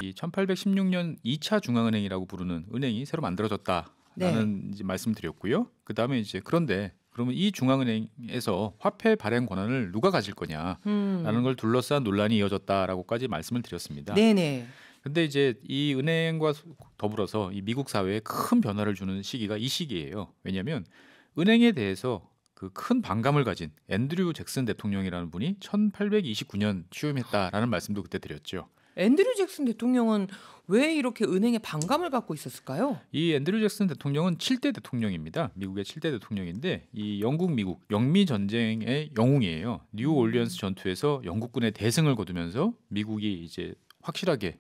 이 1816년 2차 중앙은행이라고 부르는 은행이 새로 만들어졌다라는 네. 이제 말씀드렸고요. 그다음에 이제 그런데 그러면 이 중앙은행에서 화폐 발행 권한을 누가 가질 거냐라는 음. 걸 둘러싼 논란이 이어졌다라고까지 말씀을 드렸습니다. 네네. 근데 이제 이 은행과 더불어서 이 미국 사회에 큰 변화를 주는 시기가 이 시기예요. 왜냐하면 은행에 대해서 그 큰 반감을 가진 앤드류 잭슨 대통령이라는 분이 1829년 취임했다라는 말씀도 그때 드렸죠. 앤드류 잭슨 대통령은 왜 이렇게 은행에 반감을 갖고 있었을까요? 이 앤드류 잭슨 대통령은 7대 대통령입니다. 미국의 7대 대통령인데 이 영국 미국 영미 전쟁의 영웅이에요. 뉴 올리언스 전투에서 영국군의 대승을 거두면서 미국이 이제 확실하게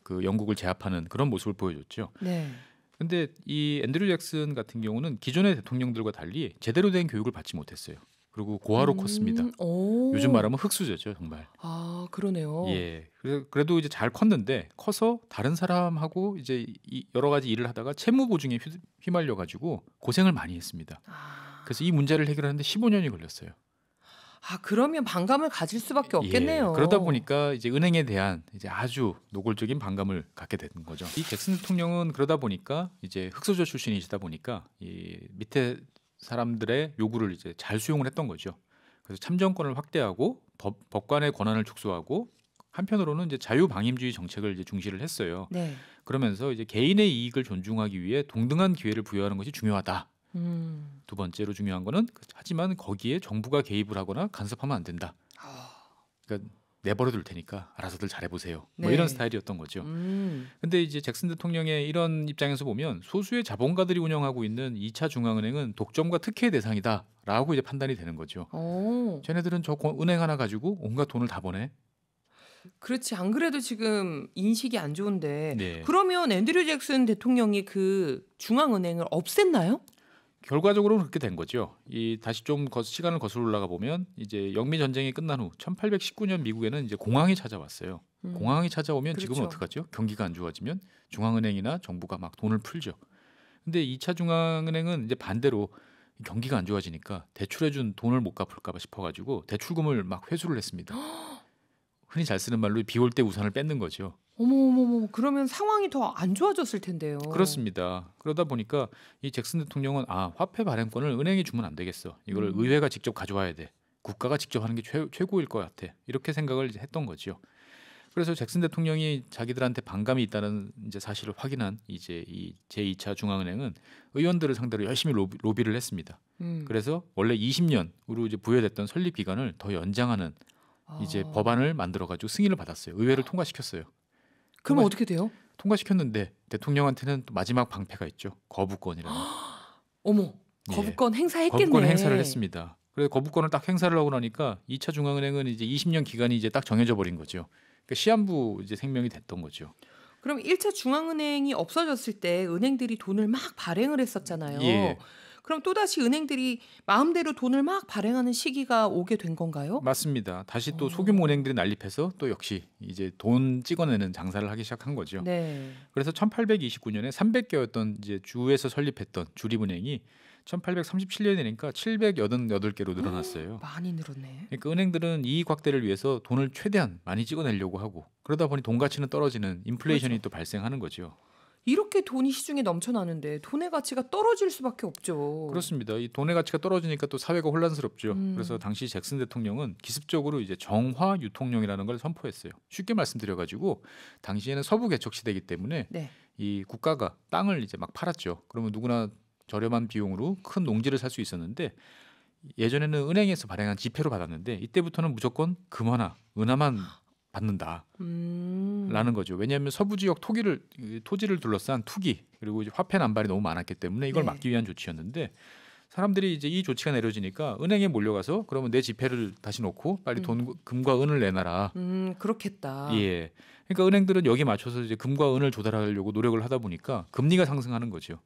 그 영국을 제압하는 그런 모습을 보여줬죠. 네. 근데 이 앤드류 잭슨 같은 경우는 기존의 대통령들과 달리 제대로 된 교육을 받지 못했어요. 그리고 고아로 컸습니다. 오. 요즘 말하면 흑수저죠, 정말. 아, 그러네요. 예. 그래도 이제 잘 컸는데 커서 다른 사람하고 이제 여러 가지 일을 하다가 채무 보증에 휘말려 가지고 고생을 많이 했습니다. 아. 그래서 이 문제를 해결하는데 15년이 걸렸어요. 아, 그러면 반감을 가질 수밖에 없겠네요. 예. 그러다 보니까 이제 은행에 대한 이제 아주 노골적인 반감을 갖게 되는 거죠. 이 잭슨 대통령은 그러다 보니까 이제 흑수저 출신이시다 보니까 이 밑에 사람들의 요구를 이제 잘 수용을 했던 거죠. 그래서 참정권을 확대하고 법관의 권한을 축소하고 한편으로는 이제 자유방임주의 정책을 이제 중시를 했어요. 네. 그러면서 이제 개인의 이익을 존중하기 위해 동등한 기회를 부여하는 것이 중요하다. 두 번째로 중요한 거는 하지만 거기에 정부가 개입을 하거나 간섭하면 안 된다. 아. 그러니까 내버려 둘 테니까 알아서들 잘해보세요. 뭐 네. 이런 스타일이었던 거죠. 근데 이제 잭슨 대통령의 이런 입장에서 보면 소수의 자본가들이 운영하고 있는 2차 중앙은행은 독점과 특혜의 대상이다라고 이제 판단이 되는 거죠. 오. 쟤네들은 저 은행 하나 가지고 온갖 돈을 다 버네. 그렇지. 안 그래도 지금 인식이 안 좋은데. 네. 그러면 앤드류 잭슨 대통령이 그 중앙은행을 없앴나요? 결과적으로는 그렇게 된 거죠. 이 다시 좀 시간을 거슬러 올라가 보면 이제 영미 전쟁이 끝난 후 1819년 미국에는 이제 공황이 찾아왔어요. 공황이 찾아오면 지금은 그렇죠. 어떡하죠? 경기가 안 좋아지면 중앙은행이나 정부가 막 돈을 풀죠. 근데 2차 중앙은행은 이제 반대로 경기가 안 좋아지니까 대출해준 돈을 못 갚을까 싶어가지고 대출금을 막 회수를 했습니다. 흔히 잘 쓰는 말로 비 올 때 우산을 뺏는 거죠. 어머. 그러면 상황이 더 안 좋아졌을 텐데요. 그렇습니다. 그러다 보니까 이 잭슨 대통령은 화폐 발행권을 은행이 주면 안 되겠어. 이거를 의회가 직접 가져와야 돼. 국가가 직접 하는 게 최고일 것 같아. 이렇게 생각을 이제 했던 거죠. 그래서 잭슨 대통령이 자기들한테 반감이 있다는 이제 사실을 확인한 이제 이 제2차 중앙은행은 의원들을 상대로 열심히 로비를 했습니다. 그래서 원래 20년으로 이제 부여됐던 설립 기간을 더 연장하는 이제 법안을 만들어 가지고 승인을 받았어요. 의회를 통과시켰어요. 그럼 어떻게 돼요? 통과시켰는데 대통령한테는 또 마지막 방패가 있죠. 거부권이라는. 어머. 예. 거부권 행사했겠네. 거부권 행사를 했습니다. 그래서 거부권을 딱 행사를 하고 나니까 2차 중앙은행은 이제 20년 기간이 이제 딱 정해져 버린 거죠. 그러니까 시한부 이제 생명이 됐던 거죠. 그럼 1차 중앙은행이 없어졌을 때 은행들이 돈을 막 발행을 했었잖아요. 예. 그럼 또다시 은행들이 마음대로 돈을 막 발행하는 시기가 오게 된 건가요? 맞습니다. 다시 또 소규모 은행들이 난립해서 또 역시 이제 돈 찍어내는 장사를 하기 시작한 거죠. 네. 그래서 1829년에 300개였던 이제 주에서 설립했던 주립은행이 1837년이니까 788개로 늘어났어요. 많이 늘었네. 그러니까 은행들은 이익 확대를 위해서 돈을 최대한 많이 찍어내려고 하고 그러다 보니 돈 가치는 떨어지는 인플레이션이 그렇죠. 또 발생하는 거죠. 이렇게 돈이 시중에 넘쳐나는데 돈의 가치가 떨어질 수밖에 없죠. 그렇습니다. 이 돈의 가치가 떨어지니까 또 사회가 혼란스럽죠. 그래서 당시 잭슨 대통령은 기습적으로 이제 정화 유통령이라는 걸 선포했어요. 쉽게 말씀드려가지고 당시에는 서부 개척 시대이기 때문에 네. 이 국가가 땅을 이제 막 팔았죠. 그러면 누구나 저렴한 비용으로 큰 농지를 살 수 있었는데 예전에는 은행에서 발행한 지폐로 받았는데 이때부터는 무조건 금화나 은화만 받는다. 라는 거죠. 왜냐하면 서부 지역 토지를 둘러싼 투기 그리고 이제 화폐 남발이 너무 많았기 때문에 이걸 네. 막기 위한 조치였는데 사람들이 이제 이 조치가 내려지니까 은행에 몰려가서 그러면 내 지폐를 다시 놓고 빨리 금과 은을 내놔라. 그렇겠다. 예. 그러니까 은행들은 여기 맞춰서 이제 금과 은을 조달하려고 노력을 하다 보니까 금리가 상승하는 거죠.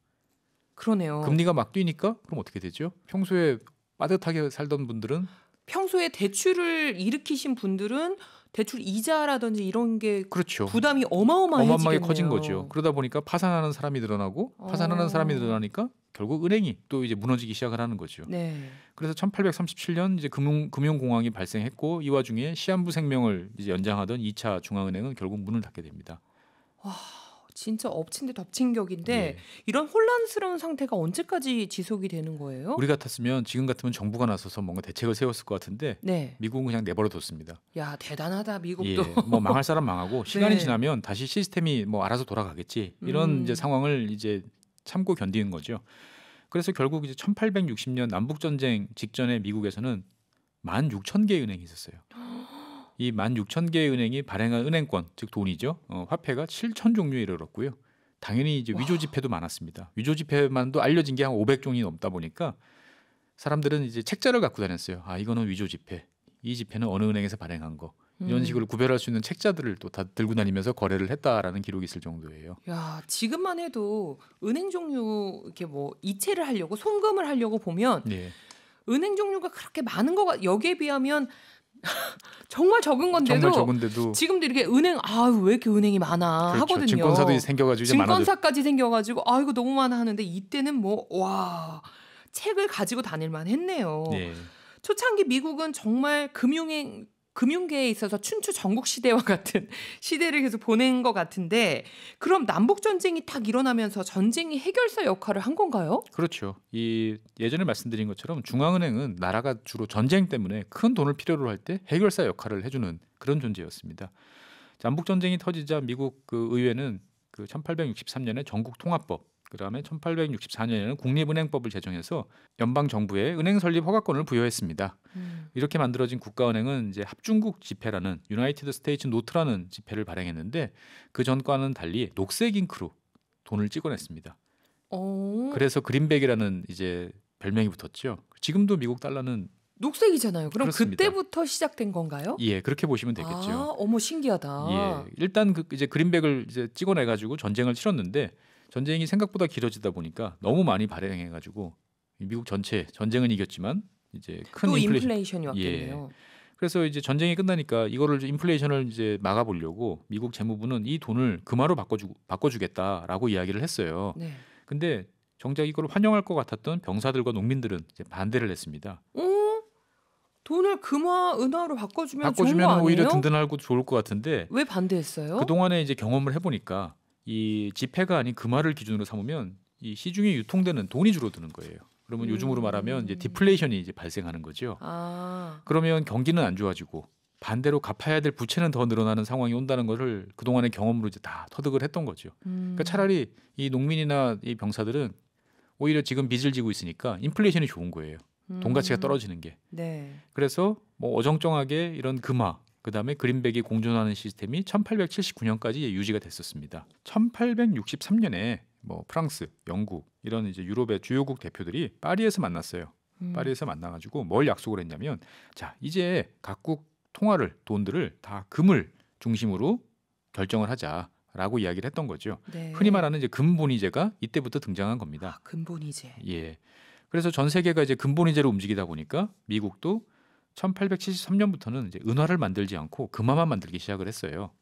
그러네요. 금리가 막 뛰니까 그럼 어떻게 되죠? 평소에 빠듯하게 살던 분들은 평소에 대출을 일으키신 분들은 대출 이자라든지 이런 게 그렇죠. 부담이 어마어마해지겠네요. 어마어마하게 커진 거죠. 그러다 보니까 파산하는 사람이 늘어나고 파산하는 사람이 늘어나니까 결국 은행이 또 이제 무너지기 시작을 하는 거죠. 네. 그래서 1837년 이제 금융공황이 발생했고 이 와중에 시한부 생명을 이제 연장하던 2차 중앙은행은 결국 문을 닫게 됩니다. 와, 진짜 엎친 데 덮친 격인데 예. 이런 혼란스러운 상태가 언제까지 지속이 되는 거예요? 우리 같았으면 지금 같으면 정부가 나서서 뭔가 대책을 세웠을 것 같은데 네. 미국은 그냥 내버려 뒀습니다. 야, 대단하다 예, 미국도. 뭐 망할 사람 망하고 시간이 네. 지나면 다시 시스템이 뭐 알아서 돌아가겠지 이런 이제 상황을 이제 참고 견디는 거죠. 그래서 결국 이제 1860년 남북 전쟁 직전에 미국에서는 16,000개의 은행이 있었어요. 이 16,000개의 은행이 발행한 은행권, 즉 돈이죠. 화폐가 7,000 종류에 이르렀고요. 당연히 이제 위조 지폐도 많았습니다. 위조 지폐만도 알려진 게 한 500종이 넘다 보니까 사람들은 이제 책자를 갖고 다녔어요. 아, 이거는 위조 지폐. 이 지폐는 어느 은행에서 발행한 거. 이런 식으로 구별할 수 있는 책자들을 또 다 들고 다니면서 거래를 했다라는 기록이 있을 정도예요. 야, 지금만 해도 은행 종류 이렇게 뭐 이체를 하려고 송금을 하려고 보면 예. 은행 종류가 그렇게 많은 거가 여기에 비하면 정말 적은 건데도 정말 적은데도 지금도 이렇게 은행 왜 이렇게 은행이 많아 그렇죠. 하거든요. 증권사도 생겨가지고 이제 많아져. 증권사까지 생겨가지고 이거 너무 많아 하는데 이때는 뭐 와 책을 가지고 다닐만 했네요. 예. 초창기 미국은 정말 금융계에 있어서 춘추 전국 시대와 같은 시대를 계속 보낸 것 같은데 그럼 남북 전쟁이 딱 일어나면서 전쟁이 해결사 역할을 한 건가요? 그렇죠. 이 예전에 말씀드린 것처럼 중앙은행은 나라가 주로 전쟁 때문에 큰 돈을 필요로 할 때 해결사 역할을 해주는 그런 존재였습니다. 남북 전쟁이 터지자 미국 그 의회는 그 1863년에 전국 통합법, 그다음에 1864년에는 국립은행법을 제정해서 연방 정부에 은행 설립 허가권을 부여했습니다. 이렇게 만들어진 국가은행은 이제 합중국 지폐라는 유나이티드 스테이츠 노트라는 지폐를 발행했는데 그 전과는 달리 녹색 잉크로 돈을 찍어냈습니다. 그래서 그린백이라는 이제 별명이 붙었죠. 지금도 미국 달러는 녹색이잖아요. 그럼 그렇습니다. 그때부터 시작된 건가요? 예, 그렇게 보시면 되겠죠. 어머 신기하다. 예, 일단 이제 그린백을 이제 찍어내 가지고 전쟁을 치렀는데 전쟁이 생각보다 길어지다 보니까 너무 많이 발행해 가지고 미국 전체 전쟁은 이겼지만 이제 큰 또 인플레이션이 예. 왔겠네요. 그래서 이제 전쟁이 끝나니까 이거를 인플레이션을 이제 막아보려고 미국 재무부는 이 돈을 금화로 바꿔주겠다라고 이야기를 했어요. 네. 근데 정작 이걸 환영할 것 같았던 병사들과 농민들은 이제 반대를 했습니다. 돈을 은화로 바꿔주면 좋은 거 바꿔주면 아니에요? 오히려 든든하고 좋을 것 같은데 왜 반대했어요? 그 동안에 이제 경험을 해보니까 이 지폐가 아닌 금화를 기준으로 삼으면 이 시중에 유통되는 돈이 줄어드는 거예요. 그러면 요즘으로 말하면 이제 디플레이션이 이제 발생하는 거죠. 그러면 경기는 안 좋아지고 반대로 갚아야 될 부채는 더 늘어나는 상황이 온다는 것을 그 동안의 경험으로 이제 다 터득을 했던 거죠. 그러니까 차라리 이 농민이나 이 병사들은 오히려 지금 빚을 지고 있으니까 인플레이션이 좋은 거예요. 돈 가치가 떨어지는 게. 네. 그래서 뭐 어정쩡하게 이런 금화, 그다음에 그린백이 공존하는 시스템이 1879년까지 유지가 됐었습니다. 1863년에 뭐 프랑스, 영국 이런 이제 유럽의 주요국 대표들이 파리에서 만났어요. 파리에서 만나가지고 뭘 약속을 했냐면, 자 이제 각국 돈들을 다 금을 중심으로 결정을 하자라고 이야기를 했던 거죠. 네. 흔히 말하는 이제 금본위제가 이때부터 등장한 겁니다. 금본위제. 예. 그래서 전 세계가 이제 금본위제로 움직이다 보니까 미국도 1873년부터는 이제 은화를 만들지 않고 금화만 만들기 시작을 했어요.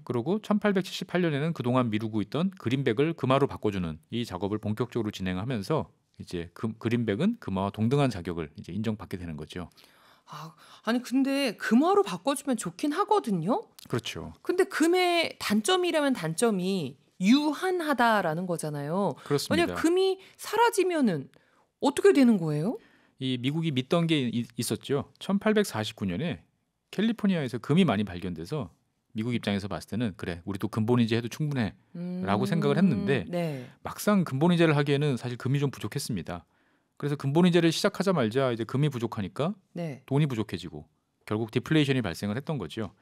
그리고 1878년에는 그동안 미루고 있던 그린백을 금화로 바꿔주는 이 작업을 본격적으로 진행하면서 이제 그린백은 금화와 동등한 자격을 이제 인정받게 되는 거죠. 아니 근데 금화로 바꿔주면 좋긴 하거든요. 그렇죠. 근데 금의 단점이라면 단점이 유한하다라는 거잖아요. 그렇습니다. 만약 금이 사라지면은 어떻게 되는 거예요? 이 미국이 믿던 게 있었죠. 1849년에 캘리포니아에서 금이 많이 발견돼서 미국 입장에서 봤을 때는 그래 우리도 금본위제 해도 충분해라고 생각을 했는데 네. 막상 금본위제를 하기에는 사실 금이 좀 부족했습니다. 그래서 금본위제를 시작하자마자 이제 금이 부족하니까 네. 돈이 부족해지고 결국 디플레이션이 발생을 했던 거죠.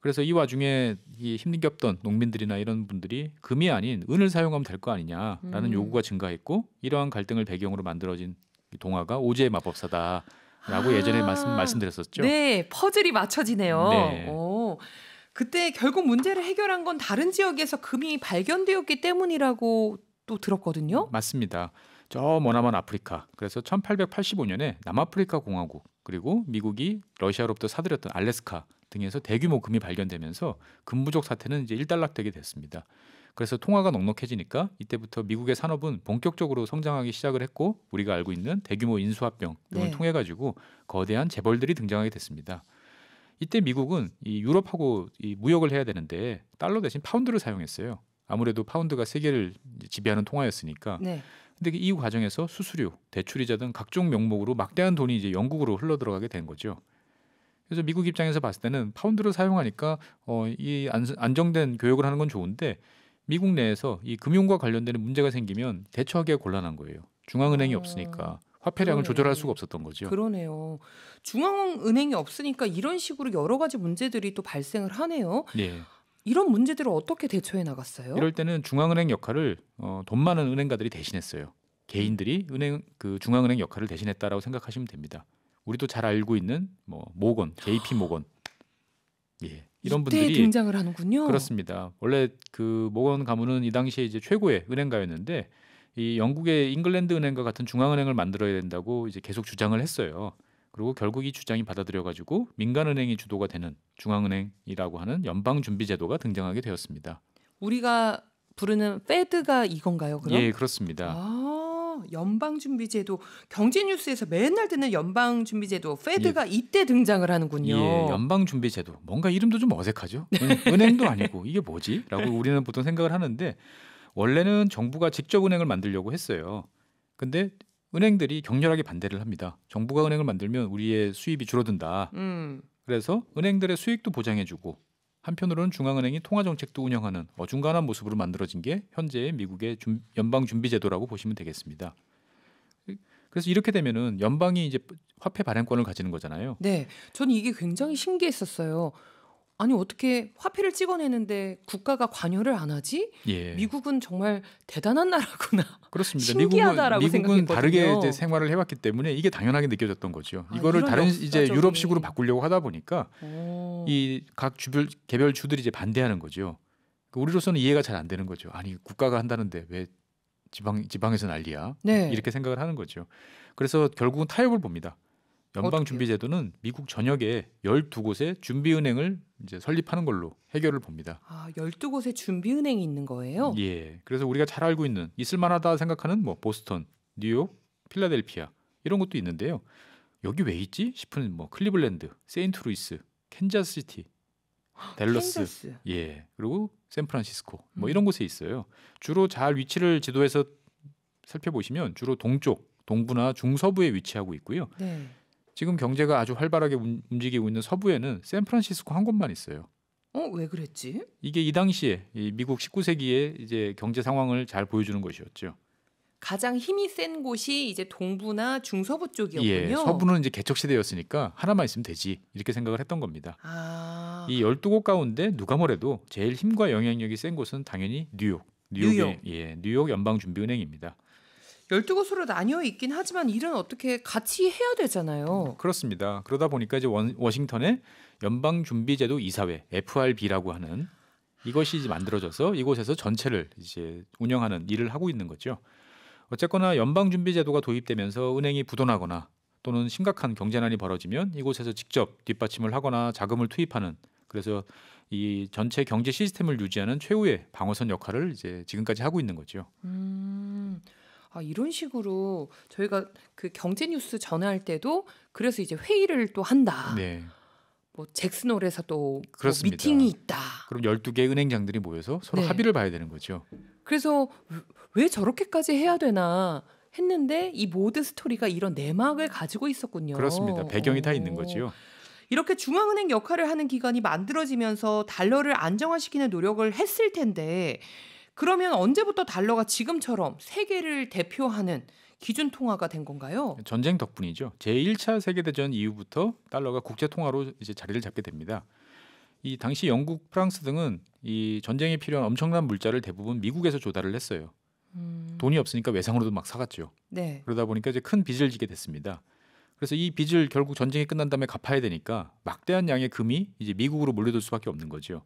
그래서 이 와중에 이 힘겹던 농민들이나 이런 분들이 금이 아닌 은을 사용하면 될 거 아니냐라는 요구가 증가했고 이러한 갈등을 배경으로 만들어진 이 동화가 오즈의 마법사다라고 예전에 말씀드렸었죠. 네, 퍼즐이 맞춰지네요. 네. 그때 결국 문제를 해결한 건 다른 지역에서 금이 발견되었기 때문이라고 또 들었거든요. 맞습니다. 저 머나먼 아프리카. 그래서 1885년에 남아프리카 공화국 그리고 미국이 러시아로부터 사들였던 알래스카 등에서 대규모 금이 발견되면서 금 부족 사태는 이제 일단락되게 됐습니다. 그래서 통화가 넉넉해지니까 이때부터 미국의 산업은 본격적으로 성장하기 시작을 했고 우리가 알고 있는 대규모 인수합병 등을 네. 통해 가지고 거대한 재벌들이 등장하게 됐습니다. 이때 미국은 이 유럽하고 이 무역을 해야 되는데 달러 대신 파운드를 사용했어요. 아무래도 파운드가 세계를 이제 지배하는 통화였으니까. 네. 근데 이 과정에서 수수료, 대출이자 등 각종 명목으로 막대한 돈이 이제 영국으로 흘러 들어가게 된 거죠. 그래서 미국 입장에서 봤을 때는 파운드를 사용하니까 이 안정된 교역을 하는 건 좋은데 미국 내에서 이 금융과 관련되는 문제가 생기면 대처하기가 곤란한 거예요. 중앙은행이 없으니까 화폐량을 조절할 수가 그러네. 없었던 거죠. 그러네요. 중앙은행이 없으니까 이런 식으로 여러 가지 문제들이 또 발생을 하네요. 예. 이런 문제들을 어떻게 대처해 나갔어요? 이럴 때는 중앙은행 역할을 돈 많은 은행가들이 대신했어요. 개인들이 그 중앙은행 역할을 대신했다라고 생각하시면 됩니다. 우리도 잘 알고 있는 뭐 모건, JP 모건, 예, 이런 이때 분들이 등장을 하는군요. 그렇습니다. 원래 그 모건 가문은 이 당시에 이제 최고의 은행가였는데 이 영국의 잉글랜드 은행과 같은 중앙은행을 만들어야 된다고 이제 계속 주장을 했어요. 그리고 결국 이 주장이 받아들여가지고 민간은행이 주도가 되는 중앙은행이라고 하는 연방준비제도가 등장하게 되었습니다. 우리가 부르는 페드가 이건가요, 그럼? 예, 그렇습니다. 연방준비제도 경제뉴스에서 맨날 듣는 연방준비제도 페드가 이때 등장을 하는군요. 예, 연방준비제도. 뭔가 이름도 좀 어색하죠. 은행도 아니고 이게 뭐지? 라고 우리는 보통 생각을 하는데 원래는 정부가 직접 은행을 만들려고 했어요. 근데 은행들이 격렬하게 반대를 합니다. 정부가 은행을 만들면 우리의 수입이 줄어든다. 그래서 은행들의 수익도 보장해주고 한편으로는 중앙은행이 통화정책도 운영하는 어중간한 모습으로 만들어진 게 현재의 미국의 연방준비제도라고 보시면 되겠습니다. 그래서 이렇게 되면은 연방이 이제 화폐 발행권을 가지는 거잖아요. 네, 저는 이게 굉장히 신기했었어요. 아니 어떻게 화폐를 찍어내는데 국가가 관여를 안 하지? 예. 미국은 정말 대단한 나라구나. 그렇습니다. 신기하다라고 미국은 생각했거든요. 다르게 이제 생활을 해왔기 때문에 이게 당연하게 느껴졌던 거죠. 이거를 이런 다른 이제 역사적인. 유럽식으로 바꾸려고 하다 보니까 오. 이 각 개별 주들이 이제 반대하는 거죠. 우리로서는 이해가 잘 안 되는 거죠. 아니 국가가 한다는데 왜 지방에서 난리야? 네. 이렇게 생각을 하는 거죠. 그래서 결국은 타협을 봅니다. 연방준비제도는 미국 전역에 12곳의 준비은행을 이제 설립하는 걸로 해결을 봅니다. 12곳의 준비은행이 있는 거예요? 예. 그래서 우리가 잘 알고 있는 있을만하다 생각하는 뭐 보스턴, 뉴욕, 필라델피아 이런 것도 있는데요. 여기 왜 있지 싶은 뭐 클리블랜드, 세인트루이스, 캔자스시티, 댈러스, 캔자스. 예, 그리고 샌프란시스코 뭐 이런 곳에 있어요. 주로 잘 위치를 지도에서 살펴보시면 주로 동쪽, 동부나 중서부에 위치하고 있고요. 네. 지금 경제가 아주 활발하게 움직이고 있는 서부에는 샌프란시스코 한 곳만 있어요. 왜 그랬지? 이게 이 당시에 이 미국 19세기의 이제 경제 상황을 잘 보여주는 것이었죠. 가장 힘이 센 곳이 이제 동부나 중서부 쪽이었군요. 예, 서부는 이제 개척 시대였으니까 하나만 있으면 되지 이렇게 생각을 했던 겁니다. 이 12곳 가운데 누가 뭐래도 제일 힘과 영향력이 센 곳은 당연히 뉴욕 연방준비은행입니다. 12곳으로 나뉘어 있긴 하지만 일은 어떻게 같이 해야 되잖아요. 그렇습니다. 그러다 보니까 이제 워싱턴에 연방준비제도 이사회 FRB라고 하는 이것이 이제 만들어져서 이곳에서 전체를 이제 운영하는 일을 하고 있는 거죠. 어쨌거나 연방준비제도가 도입되면서 은행이 부도나거나 또는 심각한 경제난이 벌어지면 이곳에서 직접 뒷받침을 하거나 자금을 투입하는 그래서 이 전체 경제 시스템을 유지하는 최후의 방어선 역할을 이제 지금까지 하고 있는 거죠. 이런 식으로 저희가 그 경제 뉴스 전할 때도 그래서 이제 회의를 또 한다. 네. 뭐 잭슨홀에서 또 뭐 그렇습니다. 미팅이 있다. 그럼 12개 은행장들이 모여서 서로 네. 합의를 봐야 되는 거죠. 그래서 왜 저렇게까지 해야 되나 했는데 이 모든 스토리가 이런 내막을 가지고 있었군요. 그렇습니다. 배경이 다 있는 거죠. 이렇게 중앙은행 역할을 하는 기관이 만들어지면서 달러를 안정화시키는 노력을 했을 텐데 그러면 언제부터 달러가 지금처럼 세계를 대표하는 기준 통화가 된 건가요? 전쟁 덕분이죠. 제1차 세계대전 이후부터 달러가 국제 통화로 이제 자리를 잡게 됩니다. 이 당시 영국, 프랑스 등은 이 전쟁에 필요한 엄청난 물자를 대부분 미국에서 조달을 했어요. 돈이 없으니까 외상으로도 막 사갔죠. 네. 그러다 보니까 이제 큰 빚을 지게 됐습니다. 그래서 이 빚을 결국 전쟁이 끝난 다음에 갚아야 되니까 막대한 양의 금이 이제 미국으로 몰려들 수밖에 없는 거죠.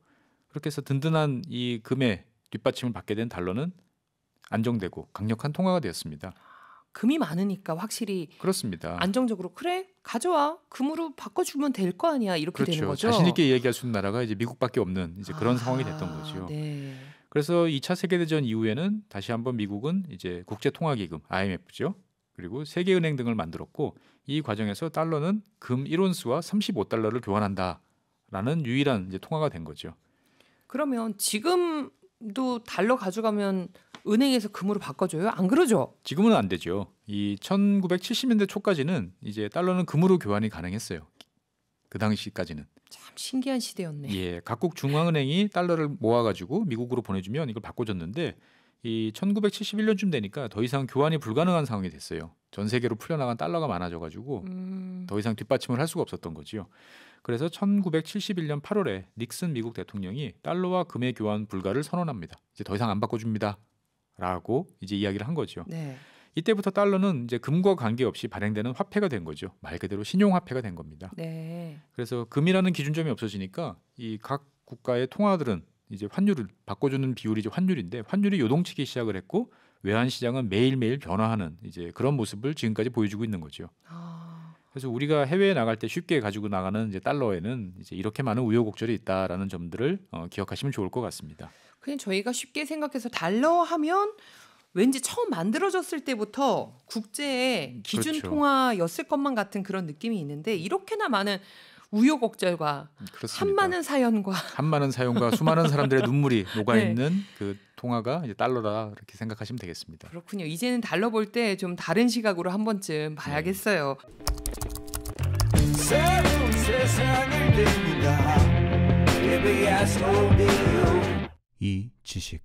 그렇게 해서 든든한 이 금의 뒷받침을 받게 된 달러는 안정되고 강력한 통화가 되었습니다. 금이 많으니까 확실히 그렇습니다. 안정적으로 그래 가져와 금으로 바꿔주면 될 거 아니야 이렇게 되는 그렇죠. 거죠. 자신 있게 이야기할 수 있는 나라가 이제 미국밖에 없는 이제 그런 상황이 됐던 거죠. 네. 그래서 2차 세계대전 이후에는 다시 한번 미국은 이제 국제통화기금 IMF죠. 그리고 세계은행 등을 만들었고 이 과정에서 달러는 금 1온스와 35달러를 교환한다. 달러라는 유일한 이제 통화가 된 거죠. 그러면 지금도 달러 가져가면 은행에서 금으로 바꿔줘요? 안 그러죠? 지금은 안 되죠. 이 1970년대 초까지는 이제 달러는 금으로 교환이 가능했어요. 그 당시까지는. 참 신기한 시대였네. 예, 각국 중앙은행이 달러를 모아가지고 미국으로 보내주면 이걸 바꿔줬는데 이 1971년쯤 되니까 더 이상 교환이 불가능한 상황이 됐어요. 전 세계로 풀려나간 달러가 많아져가지고 더 이상 뒷받침을 할 수가 없었던 거지요. 그래서 1971년 8월에 닉슨 미국 대통령이 달러와 금의 교환 불가를 선언합니다. 이제 더 이상 안 바꿔줍니다라고 이제 이야기를 한 거죠. 네. 이때부터 달러는 이제 금과 관계없이 발행되는 화폐가 된 거죠. 말 그대로 신용화폐가 된 겁니다. 네. 그래서 금이라는 기준점이 없어지니까 이 각 국가의 통화들은 이제 환율을 바꿔주는 비율이 이제 환율인데 환율이 요동치기 시작을 했고 외환 시장은 매일매일 변화하는 이제 그런 모습을 지금까지 보여주고 있는 거죠. 아, 그래서 우리가 해외에 나갈 때 쉽게 가지고 나가는 이제 달러에는 이제 이렇게 많은 우여곡절이 있다라는 점들을 기억하시면 좋을 것 같습니다. 그냥 저희가 쉽게 생각해서 달러 하면 왠지 처음 만들어졌을 때부터 국제의 기준 그렇죠. 통화였을 것만 같은 그런 느낌이 있는데 이렇게나 많은 우여곡절과 그렇습니다. 한많은 사연과 한많은 사용과 수많은 사람들의 눈물이 녹아 네. 있는 그 통화가 이제 달러다 이렇게 생각하시면 되겠습니다. 그렇군요. 이제는 달러 볼 때 좀 다른 시각으로 한 번쯤 봐야겠어요. 새로운 세상을 듭니다. KBS 오디오 이 지식